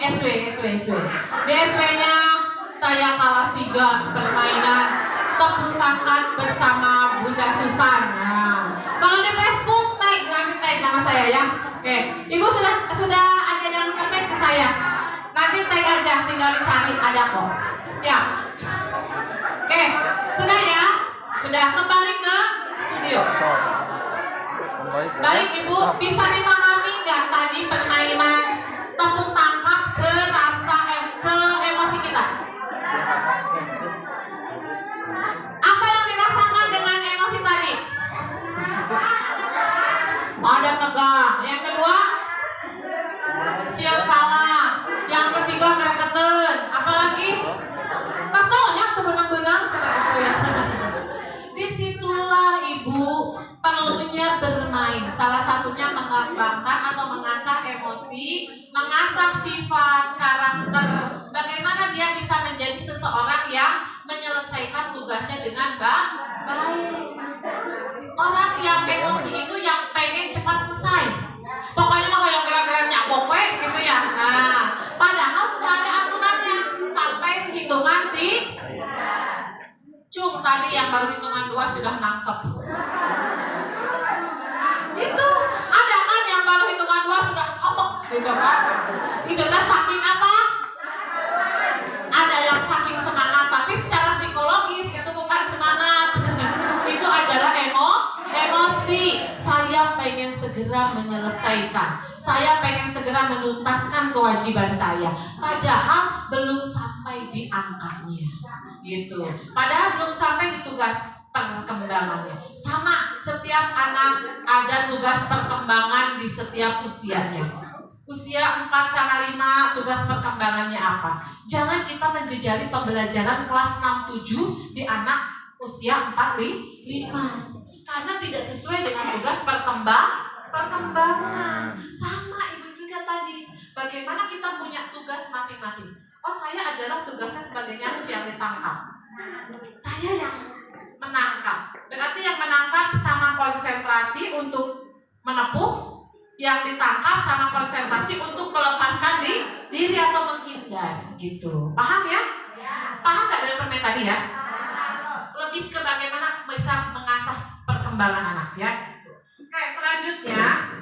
SW. Di SW-nya saya kalah 3 permainan tepuk tangan bersama Bunda Susan. Nah, kalau di Facebook nanti tag nama saya ya. Oke, Ibu sudah ada yang nge-tag ke saya. Nanti tag aja, tinggal dicari ada kok. Siap. Oke, sudah ya? Sudah kembali ke studio. Baik Ibu, bisa dipahami nggak tadi permainan tepuk tangkap ke emosi kita? Apa yang dirasakan dengan emosi tadi? Ada tegang. Yang kedua, siap kalah. Yang ketiga, gregetan. Apalagi? Keselnya kebenang-benang. Disitulah Ibu perlunya bermain. Salah satunya mengembangkan atau mengasah emosi, mengasah sifat, karakter. Bagaimana dia bisa menjadi seseorang yang menyelesaikan tugasnya dengan baik. Orang yang emosi itu yang pengen cepat selesai. Pokoknya mah yang gerak-gerak nyabok gitu ya. Nah, padahal sudah ada aturannya sampai hitungan 3. Cung tadi yang baru hitungan 2 sudah nangkep. Itu ada kan yang baru hitungan 2 sudah opok gitu kan. Itu saking apa? Ada yang saking semangat, tapi secara psikologis itu bukan semangat. Itu adalah emosi. Saya pengen segera menyelesaikan. Saya pengen segera menuntaskan kewajiban saya. Padahal belum sampai di angkanya. Gitu. Padahal belum sampai di tugas perkembangannya. Sama, setiap anak ada tugas perkembangan di setiap usianya. Usia 4-5 tugas perkembangannya apa? Jangan kita menjejali pembelajaran kelas 6-7 di anak usia 4-5. Karena tidak sesuai dengan tugas perkembangan. Sama Ibu juga tadi. Bagaimana kita punya tugas masing-masing. Oh, saya adalah tugasnya sebagai nyamuk yang ditangkap. Saya yang menangkap. Berarti yang menangkap sama konsentrasi untuk menepuk, yang ditangkap sama konsentrasi untuk melepaskan diri atau menghindar gitu. Paham ya? Paham nggak dari permen tadi ya? Lebih ke bagaimana bisa mengasah perkembangan anak ya. Oke, selanjutnya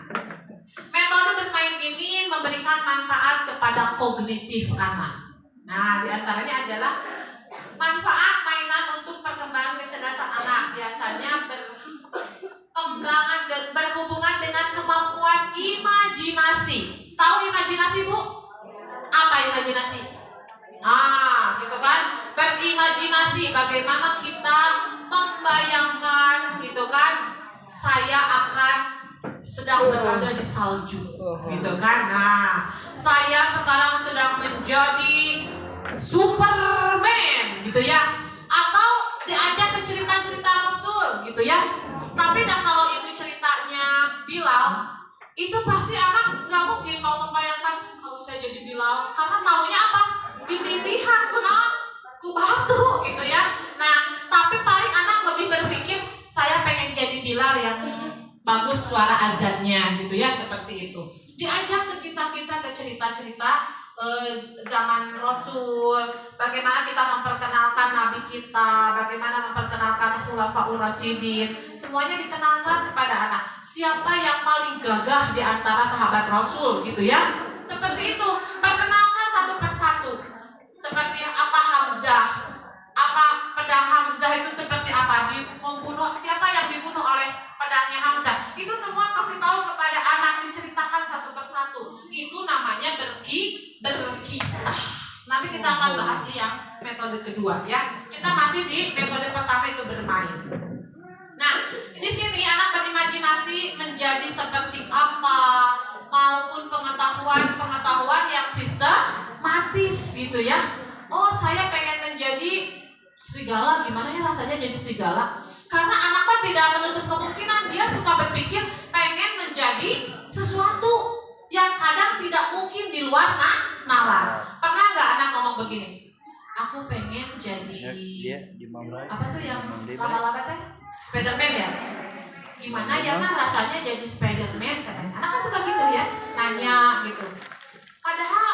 metode bermain ini memberikan manfaat kepada kognitif anak. Nah, diantaranya adalah manfaat mainan untuk perkembangan kecerdasan anak. Biasanya berhubungan dengan kemampuan imajinasi. Tahu imajinasi, Bu? Apa imajinasi? Gitu kan? Berimajinasi bagaimana kita membayangkan gitu kan, saya akan sedang berada di salju gitu kan. Nah, saya sekarang sedang menjadi Superman gitu ya, atau diajak ke cerita-cerita Rasul gitu ya. Tapi kalau itu ceritanya Bilal, itu pasti anak nggak mungkin mau membayangkan kalau saya jadi Bilal, karena maunya apa? Ditindihan ku batu gitu ya. Nah, tapi paling anak lebih berpikir saya pengen jadi Bilal yang bagus suara azannya gitu ya, seperti itu. Diajak ke kisah-kisah, ke cerita-cerita zaman Rasul, bagaimana kita memperkenalkan Nabi kita, bagaimana memperkenalkan Khulafaur Rasyidin, semuanya dikenalkan kepada anak. Siapa yang paling gagah di antara sahabat Rasul gitu ya, seperti itu. Perkenalkan satu persatu. Seperti apa Hamzah, apa pedang Hamzah itu seperti apa, membunuh siapa yang dibunuh oleh pedangnya Hamzah. Itu semua kasih tahu kepada anak, diceritakan satu persatu. Itu namanya berkisah. Nanti kita akan bahas di yang metode kedua ya. Kita masih di metode pertama itu bermain. Nah, di sini anak berimajinasi menjadi seperti apa, maupun pengetahuan yang sistematis gitu ya. Oh, saya pengen menjadi serigala, gimana ya rasanya jadi serigala? Karena anak kan tidak menutup kemungkinan, dia suka berpikir pengen menjadi sesuatu yang kadang tidak mungkin di luar nalar. Pernah nggak anak ngomong begini? Aku pengen jadi apa tuh yang laba-laba teh? Spiderman ya? Gimana ya mah rasanya jadi Spiderman katanya. Anak kan suka gitu ya, nanya gitu. Padahal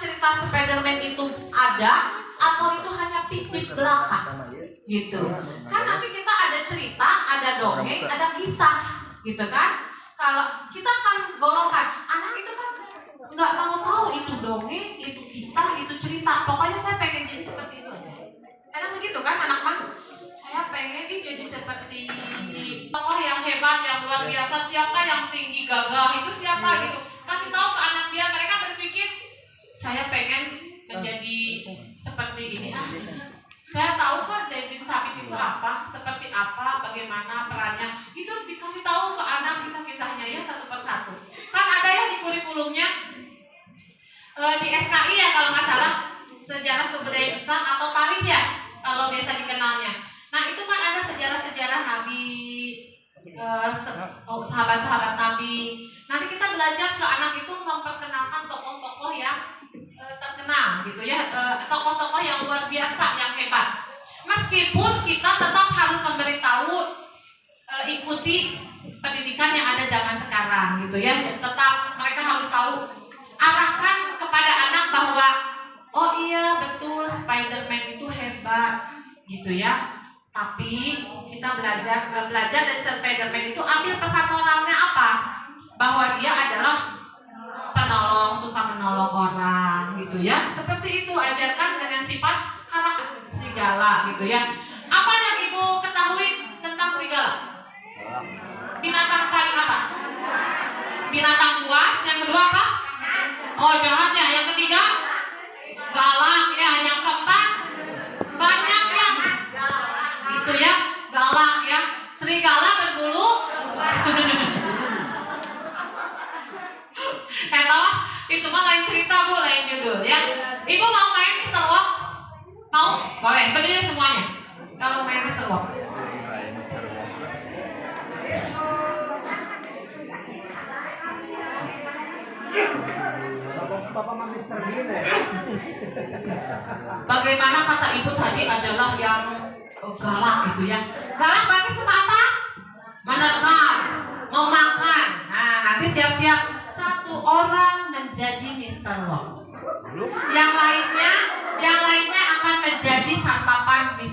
cerita Spiderman itu ada atau itu hanya fiktif belaka gitu. Kan nanti kita ada cerita, ada dongeng, ada kisah gitu kan. Kalau kita akan golongkan, anak itu kan nggak mau tahu itu dongeng, itu kisah, itu cerita. Pokoknya saya pengen jadi seperti itu aja. Kadang begitu kan anak-anak, saya pengen jadi seperti tokoh yang hebat, yang luar biasa. Siapa yang tinggi gagah itu siapa gitu. Kasih tahu ke anak biar mereka berpikir saya pengen menjadi seperti ini. Saya tahu kok Zaid bin Thabit itu apa, seperti apa, bagaimana perannya. Itu dikasih tahu ke anak kisah-kisahnya ya satu persatu. Kan ada ya di kurikulumnya di SKI ya kalau nggak salah, sejarah kebudayaan Islam atau tarikh ya kalau biasa dikenalnya. Nah itu kan ada sejarah-sejarah Nabi, sahabat-sahabat Nabi. Nanti kita belajar ke anak itu memperkenalkan tokoh-tokoh yang terkenal gitu ya, tokoh-tokoh yang luar biasa, yang hebat. Meskipun kita tetap harus memberitahu, ikuti pendidikan yang ada zaman sekarang gitu ya. Tetap mereka harus tahu, arahkan kepada anak bahwa oh iya betul Spiderman itu hebat gitu ya. Tapi kita belajar dari Spiderman itu ambil pesan moralnya apa? Bahwa dia adalah penolong, suka menolong orang gitu ya. Seperti itu, ajarkan dengan sifat karakter serigala gitu ya. Apa yang ibu ketahui tentang serigala? Binatang paling apa? Binatang buas. Yang kedua apa? Oh jahat ya. Yang ketiga galak ya. Yang keempat banyak yang gitu ya, galak ya. Serigala berbulu Hello, itu mah lain cerita Bu, lain judul ya. Ibu mau main Mr. Wok? Mau? Boleh, berdiri semuanya. Kalau main Mr. Wok. Bagaimana kata ibu tadi adalah yang galak gitu ya. Galak berarti suka apa? Menerkam, memakan. Nah, nanti siap-siap. Satu orang menjadi Mr. Wok. Yang lainnya akan menjadi santapan Mr.